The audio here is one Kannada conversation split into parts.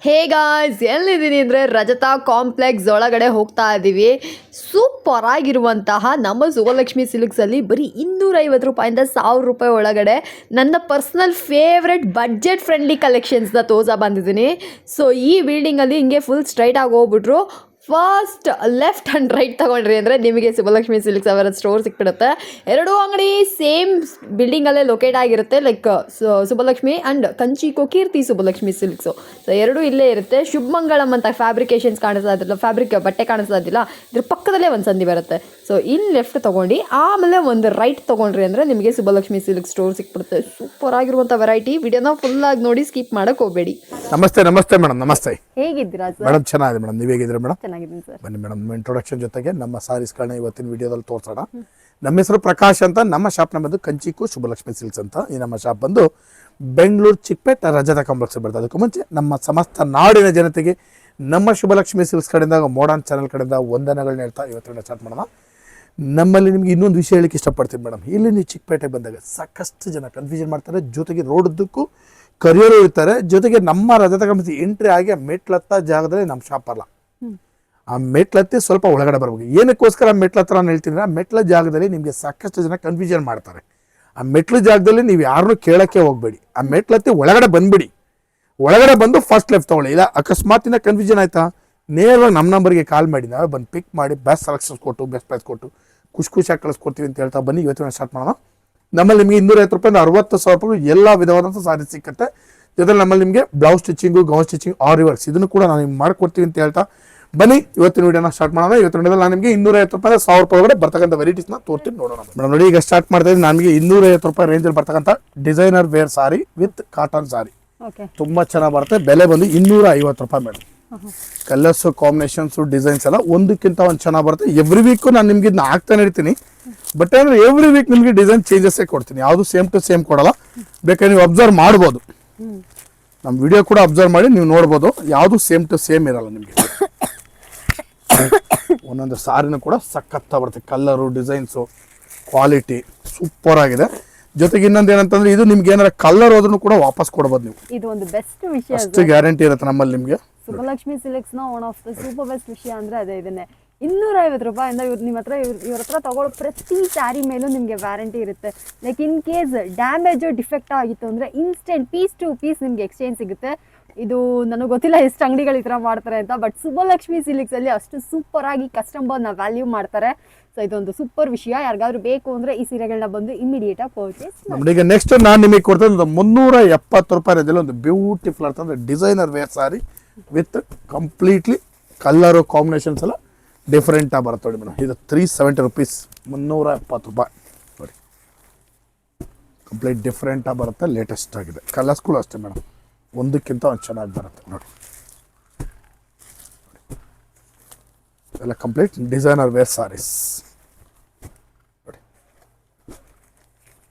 ಹೇ ಗಾಯ್ಸ್, ಎಲ್ಲಿದ್ದೀನಿ ಅಂದರೆ ರಜತಾ ಕಾಂಪ್ಲೆಕ್ಸ್ ಒಳಗಡೆ ಹೋಗ್ತಾ ಇದ್ದೀವಿ. ಸೂಪರ್ ಆಗಿರುವಂತಹ ನಮ್ಮ ಸುಭಲಕ್ಷ್ಮಿ ಸಿಲ್ಕ್ಸಲ್ಲಿ ಬರೀ 250 ರೂಪಾಯಿಂದ 1000 ರೂಪಾಯಿ ಒಳಗಡೆ ನನ್ನ ಪರ್ಸ್ನಲ್ ಫೇವ್ರೆಟ್ ಬಡ್ಜೆಟ್ ಫ್ರೆಂಡ್ಲಿ ಕಲೆಕ್ಷನ್ಸ್ನ ತೋರಿಸ ಬಂದಿದ್ದೀನಿ. ಸೊ ಈ ಬಿಲ್ಡಿಂಗಲ್ಲಿ ಹಿಂಗೆ ಫುಲ್ ಸ್ಟ್ರೈಟ್ ಆಗಿ ಹೋಗ್ಬಿಟ್ರು ಫಸ್ಟ್ ಲೆಫ್ಟ್ ಆ್ಯಂಡ್ ರೈಟ್ ತೊಗೊಂಡ್ರಿ ಅಂದರೆ ನಿಮಗೆ ಸುಭಲಕ್ಷ್ಮಿ ಸಿಲ್ಕ್ಸ್ ಅವರ ಸ್ಟೋರ್ ಸಿಕ್ಬಿಡುತ್ತೆ. ಎರಡೂ ಅಂಗಡಿ ಸೇಮ್ ಬಿಲ್ಡಿಂಗಲ್ಲೇ ಲೊಕೇಟ್ ಆಗಿರುತ್ತೆ. ಲೈಕ್ ಸುಭಲಕ್ಷ್ಮಿ ಆ್ಯಂಡ್ ಕಂಚಿಕೋ ಕೀರ್ತಿ ಸುಭಲಕ್ಷ್ಮಿ ಸಿಲ್ಕ್ಸು. ಸೊ ಎರಡೂ ಇಲ್ಲೇ ಇರುತ್ತೆ. ಶುಭಮಂಗಳಂ ಅಂತ ಫ್ಯಾಬ್ರಿಕೇಶನ್ಸ್ ಕಾಣಿಸ್ತಾ ಇದ್ದಿಲ್ಲ, ಫ್ಯಾಬ್ರಿಕ್ ಬಟ್ಟೆ ಕಾಣಿಸ್ತಾ ಇದ್ದಿಲ್ಲ, ಇದ್ರ ಪಕ್ಕದಲ್ಲೇ ಒಂದು ಸಂಧಿ ಬರುತ್ತೆ. ಸೊ ಇಲ್ಲಿ ಲೆಫ್ಟ್ ತೊಗೊಂಡು ಆಮೇಲೆ ಒಂದು ರೈಟ್ ತೊಗೊಂಡ್ರಿ ಅಂದರೆ ನಿಮಗೆ ಸುಭಲಕ್ಷ್ಮಿ ಸಿಲ್ಕ್ ಸ್ಟೋರ್ ಸಿಕ್ಬಿಡುತ್ತೆ. ಸೂಪರ್ ಆಗಿರುವಂಥ ವೆರೈಟಿ. ವಿಡಿಯೋನ ಫುಲ್ಲಾಗಿ ನೋಡಿ ಸ್ಕಿಪ್ ಮಾಡೋಕ್ಕೆ ಹೋಗಬೇಡಿ. ನಮಸ್ತೆ ಮೇಡಮ್. ನಮಸ್ತೆ. ಹೇಗಿದ್ದೀರಾ ಸರ್? ಮೇಡಮ್ ಚೆನ್ನಾಗಿದೆ ಮೇಡಮ್, ನೀವು ಹೇಗಿದ್ದೀರಾ ಮೇಡಮ್? ಚೆನ್ನಾಗಿದ್ದೀನಿ ಸರ್. ಬನ್ನಿ ಮೇಡಮ್, ಇಂಟ್ರೊಡಕ್ಷನ್ ಜೊತೆಗೆ ನಮ್ಮ ಸಾರೀಸ್ಗಳನ್ನ ಇವತ್ತಿನ ವಿಡಿಯೋದಲ್ಲಿ ತೋರಿಸೋಣ. ನಮ್ಮ ಹೆಸರು ಪ್ರಕಾಶ್ ಅಂತ. ನಮ್ಮ ಶಾಪ್ನ ಬಂದು ಕಂಚಿಕು ಶುಭಲಕ್ಷ್ಮಿ ಸಿಲ್ಕ್ಸ್ ಅಂತ. ಈ ನಮ್ಮ ಶಾಪ್ ಬಂದು ಬೆಂಗಳೂರು ಚಿಕ್ಕಪೇಟೆ ರಜತಾ ಕಾಂಪ್ಲೆಕ್ಸ್ ಬರ್ತದೆ. ಅದಕ್ಕೂ ಮುಂಚೆ ನಮ್ಮ ಸಮಸ್ತ ನಾಡಿನ ಜನತೆಗೆ ನಮ್ಮ ಶುಭಲಕ್ಷ್ಮಿ ಸಿಲ್ಕ್ಸ್ ಕಡೆಯಿಂದ, ಮಾಡರ್ನ್ ಚಾನಲ್ ಕಡೆಯಿಂದ ವಂದನೆಗಳನ್ನ ಹೇಳ್ತಾ ಇವತ್ತಿನ ಸ್ಟಾರ್ಟ್ ಮಾಡೋಣ. ನಮ್ಮಲ್ಲಿ ನಿಮಗೆ ಇನ್ನೊಂದು ವಿಷಯ ಹೇಳಕ್ಕೆ ಇಷ್ಟಪಡ್ತೀನಿ ಮೇಡಮ್. ಇಲ್ಲಿ ನೀವು ಚಿಕ್ಕಪೇಟೆಗೆ ಬಂದಾಗ ಸಾಕಷ್ಟು ಜನ ಕನ್ಫ್ಯೂಷನ್ ಮಾಡ್ತಾರೆ, ಜೊತೆಗೆ ರೋಡದ್ದಕ್ಕೂ ಕರಿಯರು ಇರ್ತಾರೆ. ಜೊತೆಗೆ ನಮ್ಮ ರಜತಾ ಕಾಂಪ್ಲೆಕ್ಸ್ ಎಂಟ್ರಿ ಆಗಿ ಮೆಟ್ಲತ್ತ ಜಾಗದಲ್ಲಿ ನಮ್ಮ ಶಾಪ್ ಅಲ್ಲ, ಆ ಮೆಟ್ಲತ್ತಿ ಸ್ವಲ್ಪ ಒಳಗಡೆ ಬರ್ಬೇಕು. ಏನಕ್ಕೋಸ್ಕರ ಮೆಟ್ಲತ್ರ ನಾನು ಹೇಳ್ತೀನಿ, ಆ ಮೆಟ್ಲ ಜಾಗದಲ್ಲಿ ನಿಮಗೆ ಸಾಕಷ್ಟು ಜನ ಕನ್ಫ್ಯೂಷನ್ ಮಾಡ್ತಾರೆ. ಆ ಮೆಟ್ಲು ಜಾಗದಲ್ಲಿ ನೀವು ಯಾರನ್ನೂ ಕೇಳೋಕ್ಕೆ ಹೋಗಬೇಡಿ, ಆ ಮೆಟ್ಲತ್ತಿ ಒಳಗಡೆ ಬಂದ್ಬಿಡಿ. ಒಳಗಡೆ ಬಂದು ಫಸ್ಟ್ ಲೆಫ್ಟ್ ತೊಗೊಳ್ಳಿ. ಇಲ್ಲ ಅಕಸ್ಮಾತಿನ ಕನ್ಫ್ಯೂಷನ್ ಆಯ್ತಾ, ನೇರವಾಗಿ ನಮ್ಮ ನಂಬರ್ಗೆ ಕಾಲ್ ಮಾಡಿ, ನಾವೇ ಬಂದು ಪಿಕ್ ಮಾಡಿ ಬೆಸ್ಟ್ ಸೆಲೆಕ್ಷನ್ಸ್ ಕೊಟ್ಟು ಬೆಸ್ಟ್ ಪ್ರೈಸ್ ಕೊಟ್ಟು ಖುಷಿಯಾಗಿ ಕಳಿಸ್ಕೊಡ್ತೀವಿ ಅಂತ ಹೇಳ್ತಾ ಬನ್ನಿ ಇವತ್ತಿನ ಸ್ಟಾರ್ಟ್ ಮಾಡೋಣ. ನಮ್ಮಲ್ಲಿ ನಿಮಗೆ 250 ರೂಪಾಯಿಂದ 60,000 ರೂಪಾಯಿ ಎಲ್ಲ ವಿಧವಾದಂಥ ಸಾರಿ ಸಿಕ್ಕತ್ತೆ. ಜೊತೆಲಿ ನಮ್ಮಲ್ಲಿ ನಿಮಗೆ blouse stitching, gown stitching, reverse ಇದನ್ನು ಕೂಡ ನಾನು ನಿಮ್ಗೆ ಮಾಡ್ಕೊಡ್ತೀವಿ ಅಂತ ಹೇಳ್ತಾ ಬನ್ನಿ ಇವತ್ತಿನ ವಿಡಿಯೋನ ಸ್ಟಾರ್ಟ್ ಮಾಡೋಣ. ಇವತ್ತಿನ ವಿಡಿಯೋದಲ್ಲಿ ನಾನು ನಿಮಗೆ 250 ರೂಪಾಯಿ 1000 ರೂಪಾಯಿ ಒಳಗಡೆ ಬರ್ತಕ್ಕಂಥ ವೆರೈಟೀಸ್ನ ತೋರ್ತೀನಿ, ನೋಡೋಣ ಮೇಡಮ್. ನೋಡಿ, ಈಗ ಸ್ಟಾರ್ಟ್ ಮಾಡ್ತಾ ಇದ್ದೀನಿ. ನನಗೆ 250 ರೂಪಾಯಿ ರೇಂಜಲ್ಲಿ ಬರ್ತಕ್ಕಂಥ designer wear sari with cotton sari ತುಂಬಾ ಚೆನ್ನಾಗಿ ಬರುತ್ತೆ. ಬೆಲೆ ಬಂದು 250 ರೂಪಾಯಿ ಮೇಡಮ್. ಕಲರ್ಸ್, ಕಾಂಬಿನೇಷನ್ಸ್, ಡಿಸೈನ್ಸ್ ಎಲ್ಲ ಒಂದಕ್ಕಿಂತ ಒಂದು ಚೆನ್ನಾಗಿ ಬರುತ್ತೆ. ಎವ್ರಿ ವೀಕ್ ನಾನು ನಿಮ್ಗೆ ಇದನ್ನ ಹಾಕ್ತಾನೆ ಇರ್ತೀನಿ. ಬಟ್ ಅಂದ್ರೆ ಎವ್ರಿ ವೀಕ್ ನಿಮಗೆ ಡಿಸೈನ್ ಚೇಂಜಸ್ ಕೊಡ್ತೀನಿ, ಯಾವುದು ಸೇಮ್ ಟು ಸೇಮ್ ಕೊಡಲ್ಲ. ಬೇಕಾದ್ರೆ ನೀವು ಅಬ್ಸರ್ವ್ ಮಾಡ್ಬೋದು, ನಮ್ಮ ವಿಡಿಯೋ ಕೂಡ ಅಬ್ಸರ್ವ್ ಮಾಡಿ ನೀವು ನೋಡ್ಬೋದು, ಯಾವುದು ಸೇಮ್ ಟು ಸೇಮ್ ಇರಲ್ಲ ನಿಮಗೆ. ಒಂದೊಂದು ಸಾರಿನೂ ಕೂಡ ಸಖತ್ತ ಬರುತ್ತೆ. ಕಲರು, ಡಿಸೈನ್ಸು, ಕ್ವಾಲಿಟಿ ಸೂಪರ್ ಆಗಿದೆ. ಜೊತೆಗೆ ಇನ್ನೊಂದು ಏನಂತಂದ್ರೆ, ಇದು ನಿಮ್ಗೆ ಏನಾರ ಕಲರ್ ಹೋದ್ರೂ ಕೂಡ ವಾಪಸ್ ಕೊಡ್ಬೋದು ನೀವು. ಇದು ಒಂದು ಬೆಸ್ಟ್ ವಿಷಯ, ಅಷ್ಟು ಗ್ಯಾರಂಟಿ ಇರುತ್ತೆ ನಮ್ಮಲ್ಲಿ ನಿಮಗೆ. ಸುಭಲಕ್ಷ್ಮಿ ಸಿಲ್ಕ್ಸ್ ನ one of the super best ವಿಷಯ ಅಂದ್ರೆ ಅದೇ ಇದನ್ನೇ. 250 ರೂಪಾಯಿಂದ ನಿಮ್ಮ ಹತ್ರ ಇವ್ರ ಹತ್ರ ತಗೊಳ್ಳೋ ಪ್ರತಿ ಸ್ಯಾರಿ ಮೇಲೂ ನಿಮಗೆ ವ್ಯಾರಂಟಿ ಇರುತ್ತೆ. Like in case damage defect ಆಗಿತ್ತು ಅಂದರೆ ಇನ್ಸ್ಟೆಂಟ್ ಪೀಸ್ ಟು ಪೀಸ್ ನಿಮಗೆ ಎಕ್ಸ್ಚೇಂಜ್ ಸಿಗುತ್ತೆ. ಇದು ನನಗೆ ಗೊತ್ತಿಲ್ಲ ಎಷ್ಟು ಅಂಗಡಿಗಳು ಈ ಥರ ಮಾಡ್ತಾರೆ ಅಂತ, ಬಟ್ ಸುಭಲಕ್ಷ್ಮಿ ಸಿಲ್ಕ್ಸಲ್ಲಿ ಅಷ್ಟು ಸೂಪರ್ ಆಗಿ ಕಸ್ಟಮರ್ನ ವ್ಯಾಲ್ಯೂ ಮಾಡ್ತಾರೆ. ಸೊ ಇದೊಂದು ಸೂಪರ್ ವಿಷಯ. ಯಾರಿಗಾದ್ರೂ ಬೇಕು ಅಂದರೆ ಈ ಸೀರೆಗಳನ್ನ ಬಂದು ಇಮಿಡಿಯೇಟ್ ಆಗಿ ಪರ್ಚೇಸ್ ಮಾಡಿ. ಈಗ ನೆಕ್ಸ್ಟ್ ನಾನು ನಿಮಗೆ ಕೊಡ್ತೇನೆ ಒಂದು 370 ರೂಪಾಯಿ ರೇಂಜಲ್ಲಿ ಒಂದು ಬ್ಯೂಟಿಫುಲ್ ಅಂತಂದ್ರೆ designer wear sari with completely colour, combinations ಎಲ್ಲ ಡಿಫ್ರೆಂಟ್ ಆಗಿ ಬರುತ್ತೆ ನೋಡಿ ಮೇಡಮ್. ಇದು 370 ರೂಪೀಸ್, 370 ರೂಪಾಯಿ ನೋಡಿ. ಕಂಪ್ಲೀಟ್ ಡಿಫ್ರೆಂಟ್ ಆಗಿ ಬರುತ್ತೆ, ಲೇಟೆಸ್ಟ್ ಆಗಿದೆ. ಕಲರ್ಸ್ಗಳು ಅಷ್ಟೇ ಮೇಡಮ್, ಒಂದಕ್ಕಿಂತ ಒಂದು ಚೆನ್ನಾಗಿ ಬರುತ್ತೆ ನೋಡಿ. ಎಲ್ಲ ಕಂಪ್ಲೀಟ್ ಡಿಸೈನರ್ ವೇರ್ ಸಾರೀಸ್ ನೋಡಿ.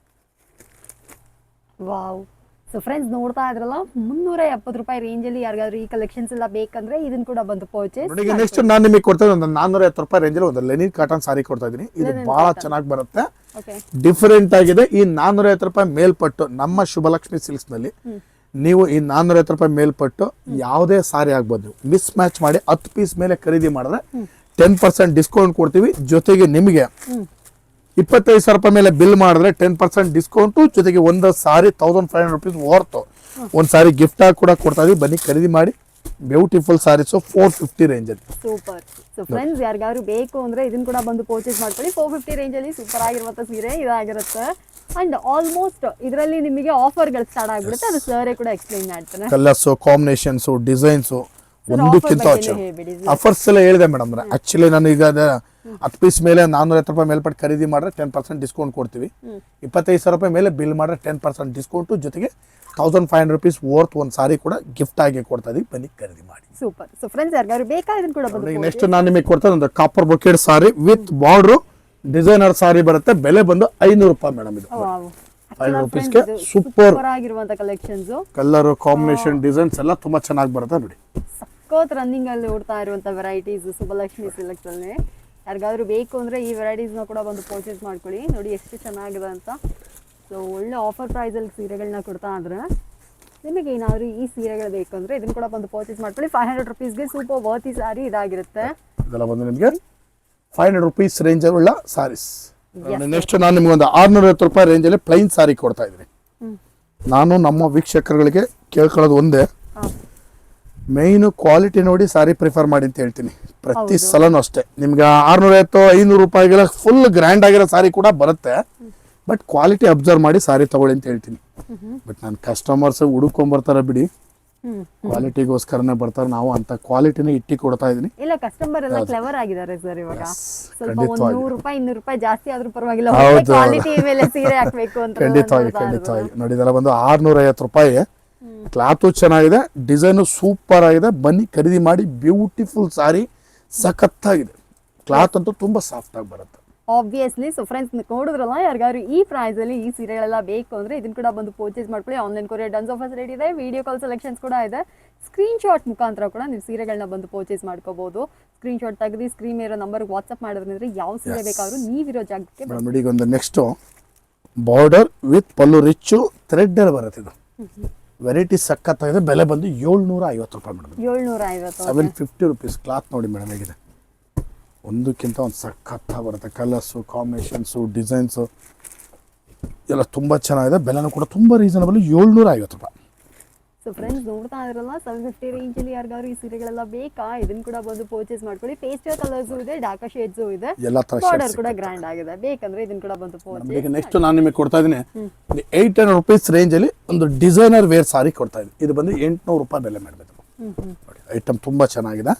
ವಾವ್. ಸೊ ಫ್ರೆಂಡ್ಸ್, ನೋಡ್ತಾ ಇದ್ರಲ್ಲ, 370 ರೂಪಾಯಿ ರೇಂಜಲ್ಲಿ ಯಾರಿಗಾದ್ರೂ ಈ ಕಲೆಕ್ಷನ್ಸ್ ಎಲ್ಲ ಬೇಕಂದ್ರೆ ಇದನ್ನ ಕೂಡ ಬಂದು ಪರ್ಚೇಸ್ ನೋಡಿ. ಈಗ ನೆಕ್ಸ್ಟ್ ನಾನು ನಿಮಗೆ ಕೊಡ್ತೇನೆ ಒಂದು 450 ರೂಪಾಯಿ ರೇಂಜಲ್ಲಿ ಒಂದು ಲೆನಿನ್ ಕಾಟನ್ ಸಾರಿ ಕೊಡ್ತಾ ಇದ್ದೀನಿ. ಇದು ಬಹಳ ಚೆನ್ನಾಗಿ ಬರುತ್ತೆ, ಡಿಫರೆಂಟ್ ಆಗಿದೆ. ಈ 450 ರೂಪಾಯಿ ಮೇಲ್ಪಟ್ಟು ನಮ್ಮ ಶುಭಲಕ್ಷ್ಮಿ ಸಿಲ್ಕ್ಸ್ ನಲ್ಲಿ ನೀವು ಈ 450 ರೂಪಾಯಿ ಮೇಲ್ಪಟ್ಟು ಯಾವುದೇ ಸಾರಿ ಆಗ್ಬೋದು, ನೀವು ಮಿಸ್ ಮ್ಯಾಚ್ ಮಾಡಿ 10 ಪೀಸ್ ಮೇಲೆ ಖರೀದಿ ಮಾಡಿದ್ರೆ 10% ಡಿಸ್ಕೌಂಟ್ ಕೊಡ್ತೀವಿ. ಜೊತೆಗೆ ನಿಮಗೆ 25,000 ರೂಪಾಯಿ ಮೇಲೆ ಬಿಲ್ ಮಾಡಿದ್ರೆ 10% ಡಿಸ್ಕೌಂಟು, ಜೊತೆಗೆ ಒಂದು ಸಾರಿ 1500 ರೂಪೀಸ್ ವರ್ತ್ ಒಂದು ಸಾರಿ ಗಿಫ್ಟ್ ಆಗಿ ಕೂಡ ಕೊಡ್ತಾ ಇದೀವಿ. ಬನ್ನಿ ಖರೀದಿ ಮಾಡಿ. ಬ್ಯೂಟಿಫುಲ್ ಸಾರೀಸು 450 ರೇಂಜಲ್ಲಿ ಸೂಪರ್. ಸೊ ಫ್ರೆಂಡ್ಸ್, ಯಾರಿಗಾದ್ರು ಬೇಕು ಅಂದ್ರೆ ಇದನ್ನ ಕೂಡ ಬಂದು ಪರ್ಚೇಸ್ ಮಾಡ್ಕೊಳ್ಳಿ. 450 ರೇಂಜಲ್ಲಿ ಸೂಪರ್ ಆಗಿರುವಂಥ ಸೀರೆ ಇದಾಗಿರುತ್ತೆ. ಅಂಡ್ ಆಲ್ಮೋಸ್ಟ್ ಇದರಲ್ಲಿ ನಿಮಗೆ ಆಫರ್ಗಳು ಸ್ಟಾರ್ಟ್ ಆಗಿಬಿಡುತ್ತೆ. ಅದು ಸರ್ ಕೂಡ ಎಕ್ಸ್ಪ್ಲೈನ್ ಮಾಡ್ತಾನೆ. ಕಲರ್ಸು, ಕಾಂಬಿನೇಷನ್ಸು, ಡಿಸೈನ್ಸು ಒಂದಕ್ಕಿಂತ ಆಫರ್ಸ್ ಎಲ್ಲ ಹೇಳಿದೆ ಮೇಡಮ್. ಆಕ್ಚುಲಿ ನಾನು ಈಗ 10 ಪೀಸ್ ಮೇಲೆ 450 ರೂಪಾಯಿ ಮೇಲ್ಪಟ್ಟು ಖರೀದಿ ಮಾಡಿದ್ರೆ 10% ಡಿಸ್ಕೌಂಟ್ ಕೊಡ್ತೀವಿ. 25,000 ರೂಪಾಯಿ ಮೇಲೆ ಬಿಲ್ ಮಾಡಿದ್ರೆ 10% ಡಿಸ್ಕೌಂಟು, ಜೊತೆಗೆ 1500 ರೂಪೀಸ್ ವರ್ತ್ ಒಂದು ಸಾರಿ ಕೂಡ ಗಿಫ್ಟ್ ಆಗಿ ಕೊಡ್ತಾ ಇದೀವಿ. ಬನ್ನಿ ಖರೀದಿ ಮಾಡಿ. ಸೂಪರ್. ಸೊ ಫ್ರೆಂಡ್ಸ್, ಯಾರಿಗಾದ್ರು ಬೇಕಾದ್ರೆ ಕೂಡ ಬಂದು. ನೆಕ್ಸ್ಟ್ ನಾನು ನಿಮಗೆ ಕೊಡ್ತೇನೆ ಒಂದು ಕಾಪರ್ ಬೊಕೆಡ್ sari with border designer sari ಬರುತ್ತೆ. ಬೆಲೆ ಬಂದು 500 ರೂಪಾಯಿ ಮೇಡಮ್. ಇದು 500 ರೂಪೀಸ್ಗೆ ಸೂಪರ್ ಆಗಿರುವಂತ ಕಲೆಕ್ಷನ್ಸ್, ಕಲರ್, ಕಾಂಬಿನೇಷನ್, ಡಿಸೈನ್ಸ್ ಎಲ್ಲ ತುಂಬಾ ಚೆನ್ನಾಗಿ ಬರುತ್ತೆ ನೋಡಿ. ಸಖತ್ ರನ್ನಿಂಗ್ ಅಲ್ಲಿ ಓಡ್ತಾ ಇರುವಂತ ವೆರೈಟೀಸ್ ಸುಭಲಕ್ಷ್ಮಿ ಸಿಲ್ಕ್ಸ್ ಅಲ್ಲಿ. ಯಾರಿಗಾದ್ರೂ ಬೇಕು ಅಂದ್ರೆ ಈ ವೆರೈಟೀಸ್ನ ಕೂಡ ಬಂದು ಪರ್ಚೇಸ್ ಮಾಡ್ಕೊಳ್ಳಿ. ನೋಡಿ ಎಷ್ಟು ಚೆನ್ನಾಗಿದೆ ಅಂತ. ಸೊ ಒಳ್ಳೆ ಆಫರ್ ಪ್ರೈಸಲ್ಲಿ ಸೀರೆಗಳನ್ನ ಕೊಡ್ತಾ ಇದ್ರೆ ನಿಮಗೆ ಏನಾದರೂ ಈ ಸೀರೆಗಳು ಬೇಕು ಅಂದರೆ ಇದನ್ನು ಕೂಡ ಬಂದು ಪರ್ಚೇಸ್ ಮಾಡ್ಕೊಳ್ಳಿ. 500 ರುಪೀಸ್ಗೆ ಸೂಪರ್ ವರ್ತಿ ಸ್ಯಾರಿ ಇದಾಗಿರುತ್ತೆ. ಇದೆಲ್ಲ ಬಂದು ನಿಮಗೆ 500 ರುಪೀಸ್ ರೇಂಜ್ ಉಳ್ಳ ಸಾರೀಸ್. ನೆಕ್ಸ್ಟ್ ನಾನು ನಿಮ್ಗೆ ಒಂದು 650 ರೂಪಾಯಿ ರೇಂಜಲ್ಲಿ ಪ್ಲೈನ್ ಸಾರಿ ಕೊಡ್ತಾ ಇದ್ದೀನಿ. ನಾನು ನಮ್ಮ ವೀಕ್ಷಕರುಗಳಿಗೆ ಕೇಳ್ಕೊಳ್ಳೋದು ಒಂದೇ, ಮೇಯ್ನು ಕ್ವಾಲಿಟಿ ನೋಡಿ ಸಾರಿ ಪ್ರಿಫರ್ ಮಾಡಿ ಅಂತ ಹೇಳ್ತೀನಿ ಪ್ರತಿ ಸಲನೂ ಅಷ್ಟೇ. ನಿಮ್ಗೆ 650 500 ರೂಪಾಯಿಗೆಲ್ಲ ಫುಲ್ ಗ್ರ್ಯಾಂಡ್ ಆಗಿರೋ ಸಾರಿ ಕೂಡ ಬರುತ್ತೆ, ಬಟ್ ಕ್ವಾಲಿಟಿ ಅಬ್ಸರ್ವ್ ಮಾಡಿ ಸಾರಿ ತಗೊಳ್ಳಿ ಅಂತ ಹೇಳ್ತೀನಿ. ಬಟ್ ನಾನು ಕಸ್ಟಮರ್ಸ್ ಹುಡುಕೊಂಬರ್ತಾರೆ ಬಿಡಿ, ಕ್ವಾಲಿಟಿಗೋಸ್ಕರನೇ ಬರ್ತಾರೆ. ನಾವು ಅಂತ ಕ್ವಾಲಿಟಿನೇ ಇಟ್ಟಿ ಕೊಡ್ತಾ ಇದೀನಿ. ಇಲ್ಲ, ಕಸ್ಟಮರ್ ಎಲ್ಲ ಕ್ಲೆವರ್ ಆಗಿದ್ದಾರೆ ಸರ್. ಇವಾಗ ಸ್ವಲ್ಪ 100 ರೂಪಾಯಿ 200 ರೂಪಾಯಿ ಜಾಸ್ತಿ ಆದ್ರೂ ಪರವಾಗಿಲ್ಲ, ಕ್ವಾಲಿಟಿ ಮೇಲೆ ಸೀರೆ ಹಾಕ್ಬೇಕು ಅಂತ. ಖಂಡಿತವಾಗಿ ನೋಡಿ, ಇದೆಲ್ಲ ಬಂದು 650 ರೂಪಾಯಿ. ಕ್ಲಾತು ಚೆನ್ನಾಗಿದೆ, ಡಿಸೈನು ಸೂಪರ್ ಆಗಿದೆ. ಬನ್ನಿ ಖರೀದಿ ಮಾಡಿ. ಬ್ಯೂಟಿಫುಲ್ ಸಾರಿ, ಸಖತ್ತಾಗಿದೆ. ಕ್ಲಾತ್ ಅಂತೂ ತುಂಬಾ ಸಾಫ್ಟ್ ಆಗಿ ಬರುತ್ತೆ ಆಬ್ವಿಯಸ್ಲಿ. ಸೊ ಫ್ರೆಂಡ್ಸ್, ನೋಡಿದ್ರಲ್ಲ, ಯಾರಿಗಾದ್ರು ಈ ಪ್ರೈಸ್ ಅಲ್ಲಿ ಈ ಸೀರೆಗಳೆಲ್ಲ ಬೇಕು ಅಂದ್ರೆ ಇದನ್ನ ಕೂಡ ಬಂದು ಪರ್ಚೇಸ್ ಮಾಡ್ಕೊಳ್ಳಿ. ಆನ್ಲೈನ್ ಕೊರಿಯರ್ ಡನ್ಸ್ ಆಫರ್ಸ್ ರೆಡಿ ಇದೆ, ವಿಡಿಯೋ ಕಾಲ್ ಸೆಲೆಕ್ಷನ್ಸ್ ಕೂಡ ಇದೆ. ಸ್ಕ್ರೀನ್ ಶಾಟ್ ಮುಖಾಂತರ ಕೂಡ ನೀವು ಸೀರೆಗಳನ್ನ ಬಂದು ಪರ್ಚೇಸ್ ಮಾಡ್ಕೋಬಹುದು. ಸ್ಕ್ರೀನ್ ಶಾಟ್ ತೆಗೆದು ಸ್ಕ್ರೀನ್ ಇರೋ ನಂಬರ್ ವಾಟ್ಸ್ಆಪ್ ಮಾಡಿದ್ರೆ ಯಾವ ಸೀರೆ ಬೇಕಾದ್ರೂ ನೀವಿರೋ ಜಾಗಕ್ಕೆ ಮೇಡಮ್. ಒಂದು next border with pallu rich thread ಅಲ್ಲಿ ಬರುತ್ತೆ. ಇದು ವೆರೈಟಿ ಸಖತ್ತಾಗಿದೆ. ಬೆಲೆ ಬಂದು 750 ರೂಪಾಯಿ ಮೇಡಮ್. 750, 750 ರುಪೀಸ್. ಕ್ಲಾತ್ ನೋಡಿ ಮೇಡಮ್ ಹೇಗಿದೆ, ಒಂದಕ್ಕಿಂತ ಒಂದು ಸಖತ್ತಾಗಿ ಬರುತ್ತೆ. ಕಲರ್ಸು, ಕಾಂಬಿನೇಷನ್ಸು, ಡಿಸೈನ್ಸು ಎಲ್ಲ ತುಂಬ ಚೆನ್ನಾಗಿದೆ. ಬೆಲೆನೂ ಕೂಡ ತುಂಬ ರೀಸನಬಲ್, 750 ರೂಪಾಯಿ. ಸೊ ಫ್ರೆಂಡ್ಸ್, ನೋಡ್ತಾ ಇದ್ರಲ್ಲ, 750 ರೇಂಜಲ್ಲಿ ಯಾರಿಗಾದ್ರು ಈ ಸೀರೆಗಳೆಲ್ಲ ಬೇಕಾ, ಇದನ್ನ ಕೂಡ ಬಂದು ಪರ್ಚೇಸ್ ಮಾಡ್ಕೊಳ್ಳಿ. ಪೇಸ್ಟಲ್ ಕಲರ್ಸು ಇದೆ, ಡಾರ್ಕ್ ಶೇಡ್ಸು ಇದೆ, ಎಲ್ಲ ಥರ ಬಾರ್ಡರ್ ಕೂಡ ಗ್ರ್ಯಾಂಡ್ ಆಗಿದೆ. ಬೇಕಂದ್ರೆ ಇದನ್ನ ಕೂಡ ಬಂದು ಪರ್ಚೇಸ್. ನೆಕ್ಸ್ಟ್ ನಾನು ನಿಮಗೆ ಕೊಡ್ತಾ ಇದ್ದೀನಿ 800 ರುಪೀಸ್ ರೇಂಜಲ್ಲಿ ಒಂದು ಡಿಸೈನರ್ ವೇರ್ ಸಾರಿ ಕೊಡ್ತಾ ಇದ್ದೀನಿ. ಇದು ಬಂದು 800 ರೂಪಾಯಿ ಬೆಲೆ ಮಾಡಬೇಕು. ನೋಡಿ, ಐಟಮ್ ತುಂಬ ಚೆನ್ನಾಗಿದೆ.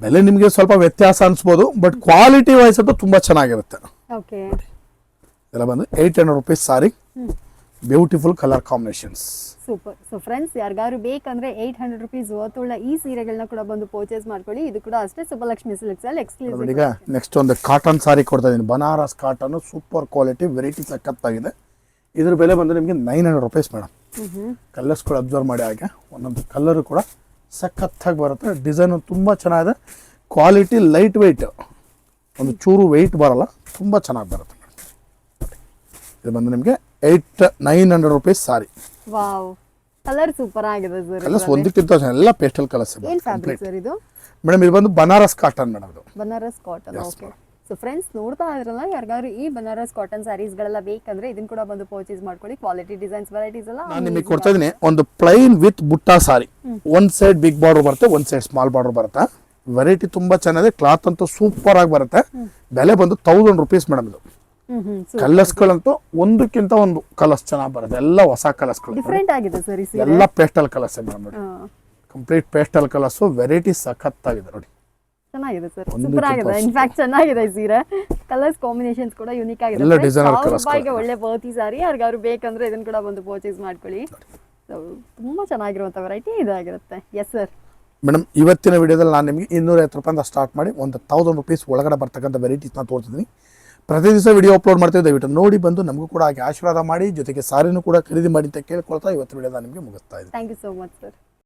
ಬೆಲೆ ನಿಮಗೆ ಸ್ವಲ್ಪ ವ್ಯತ್ಯಾಸ ಅನ್ಸ್ಬೋದು, ಬಟ್ ಕ್ವಾಲಿಟಿ ವೈಸ್ ಅಂತೂ ತುಂಬ ಚೆನ್ನಾಗಿರುತ್ತೆ. ಓಕೆ, ಇದೆಲ್ಲ ಬಂದು 800 rupees sari, beautiful colour combinations. Super. So friends, ಯಾರಿಗಾರು ಬೇಕಂದ್ರೆ 800 ರುಪೀಸ್ ವರ್ತುಳ್ಳ ಈ ಸೀರೆಗಳನ್ನ ಕೂಡ ಬಂದು ಪರ್ಚೇಸ್ ಮಾಡ್ಕೊಳ್ಳಿ. ಇದು ಕೂಡ ಅಷ್ಟೇ ಸುಬ್ಬಲಕ್ಷ್ಮಿ ಸಿಲ್ಕ್ಸ್ ಅಲ್ಲಿ ಎಕ್ಸ್ಕ್ಲೂಸಿವ್. ಈಗ ನೆಕ್ಸ್ಟ್ ಒಂದು ಕಾಟನ್ ಸಾರಿ ಕೊಡ್ತಾ ಇದ್ದೀನಿ. Banaras cotton, super quality, variety ಸಖತ್ತಾಗಿದೆ. ಇದ್ರ ಬೆಲೆ ಬಂದು ನಿಮಗೆ 900 ರುಪೀಸ್ ಮೇಡಮ್. ಕಲರ್ಸ್ ಕೂಡ ಅಬ್ಸರ್ವ್ ಮಾಡಿ, ಹಾಗೆ ಒಂದೊಂದು ಕಲರು ಕೂಡ ಸಖತ್ತಾಗಿ ಬರುತ್ತೆ. ಡಿಸೈನು ತುಂಬ ಚೆನ್ನಾಗಿದೆ. ಕ್ವಾಲಿಟಿ ಲೈಟ್ ವೆಯ್ಟ್, ಒಂದು ಚೂರು ವೆಯ್ಟ್ ಬರಲ್ಲ, ತುಂಬ ಚೆನ್ನಾಗಿ ಬರುತ್ತೆ. ಇದು ಬಂದು ನಿಮಗೆ 900 rupees sorry. Wow, colour super ಆಗಿದೆ ಸರ್. ಕಲರ್ಸ್ ಒಂದಕ್ಕಿಂತ ಎಲ್ಲ ಪೇಸ್ಟಲ್ ಕಲರ್ಸ್. ಏನು ಫ್ಯಾಬ್ರಿಕ್ ಸರ್ ಇದು? ಮೇಡಮ್, ಇದು ಬಂದು ಬನಾರಸ್ ಕಾಟನ್ ಮೇಡಮ್. ಇದು Banaras cotton. Okay. So friends, ನೋಡ್ತಾ ಇದ್ರಲ್ಲ, ಯಾರಿಗಾದ್ರು ಈ ಬನಾರಸ್ ಕಾಟನ್ ಸ್ಯಾರೀಸ್ಗಳೆಲ್ಲ ಬೇಕಂದ್ರೆ ಇದನ್ನ ಕೂಡ ಬಂದು ಪರ್ಚೇಸ್ ಮಾಡ್ಕೊಳ್ಳಿ. ಕ್ವಾಲಿಟಿ, ಡಿಸೈನ್ಸ್, ವೆರೈಟೀಸ್ ಎಲ್ಲ ನಾನು ನಿಮಗೆ ಕೊಡ್ತಾ ಇದ್ದೀನಿ. ಒಂದು ಪ್ಲೈನ್ ವಿತ್ ಬುಟ್ಟ ಸಾರಿ, ಒಂದ್ ಸೈಡ್ ಬಿಗ್ ಬಾರ್ಡರ್ ಬರುತ್ತೆ, ಒಂದ್ ಸೈಡ್ ಸ್ಮಾಲ್ ಬಾರ್ಡರ್ ಬರುತ್ತೆ. ವೆರೈಟಿ ತುಂಬಾ ಚೆನ್ನಾಗಿದೆ. ಕ್ಲಾತ್ ಅಂತೂ ಸೂಪರ್ ಆಗಿ ಬರುತ್ತೆ. ಬೆಲೆ ಬಂದು 1000 ರುಪೀಸ್ ಮೇಡಮ್. ಇದು ಕಲರ್ಸ್ಗಳಂತೂ ಒಂದಕ್ಕಿಂತ ಒಂದು ಕಲರ್ಸ್ ಚೆನ್ನಾಗಿ ಬರುತ್ತೆ. ಎಲ್ಲ ಹೊಸ ಕಲರ್ಸ್ಗಳು, ಡಿಫರೆಂಟ್ ಆಗಿದೆ ಸರ್. ಎಲ್ಲ ಪೇಸ್ಟಲ್ ಕಲರ್ಸ್ ಮೇಡಮ್. ನೋಡಿ, ಕಂಪ್ಲೀಟ್ ಪೇಸ್ಟಲ್ ಕಲರ್ಸ್, ವೆರೈಟಿ ಸಖತ್ತಾಗಿದೆ. ನೋಡಿ, ಚೆನ್ನಾಗಿದೆ ಸರ್, ಸೂಪರ್ ಆಗಿದೆ. ಇನ್ಫ್ಯಾಕ್ಟ್ ಚೆನ್ನಾಗಿದೆ ಸೀರೆ. ಕಲರ್ಸ್ ಕಾಂಬಿನೇಷನ್ಸ್ ಕೂಡ ಯೂನಿಕ್ ಆಗಿದೆ. ಎಲ್ಲ ಡಿಸೈನರ್ ಕಲರ್ಸ್. ಒಳ್ಳೆ ವರ್ತಿ ಸಾರಿ, ಯಾರಿಗಾದ್ರು ಬೇಕಂದ್ರೆ ಇದನ್ನ ಕೂಡ ಬಂದು ಪರ್ಚೇಸ್ ಮಾಡ್ಕೊಳ್ಳಿ. ತುಂಬಾ ಚೆನ್ನಾಗಿರುವಂತ ವೆರೈಟಿ ಇದಾಗಿರುತ್ತೆ. Yes sir. ಮೇಡಮ್, ಇವತ್ತಿನ ವಿಡಿಯೋದಲ್ಲಿ ನಾನು ನಿಮಗೆ 250 ರೂಪಾಯಿಂದ ಸ್ಟಾರ್ಟ್ ಮಾಡಿ 1000 ರುಪೀಸ್ ಒಳಗಡೆ ಬರ್ತಕ್ಕಂಥ ವೆರೈಟೀಸ್ನ ತೋರಿಸಿದ್ದೀನಿ. ಪ್ರತಿ ದಿವಸ ವಿಡಿಯೋ ಅಪ್ಲೋಡ್ ಮಾಡ್ತೀವಿ, ದಯವಿಟ್ಟು ನೋಡಿ ಬಂದು ನಮಗೂ ಕೂಡ ಹಾಗೆ ಆಶೀರ್ವಾದ ಮಾಡಿ, ಜೊತೆಗೆ ಸಾರಿನೂ ಕೂಡ ಖರೀದಿ ಮಾಡಿ ಅಂತ ಕೇಳ್ಕೊಳ್ತಾ ಇವತ್ತು ವಿಡಿಯೋನ ನಿಮಗೆ ಮುಗಿಸ್ತಾ ಇದ್ದೀನಿ. Thank you so much sir.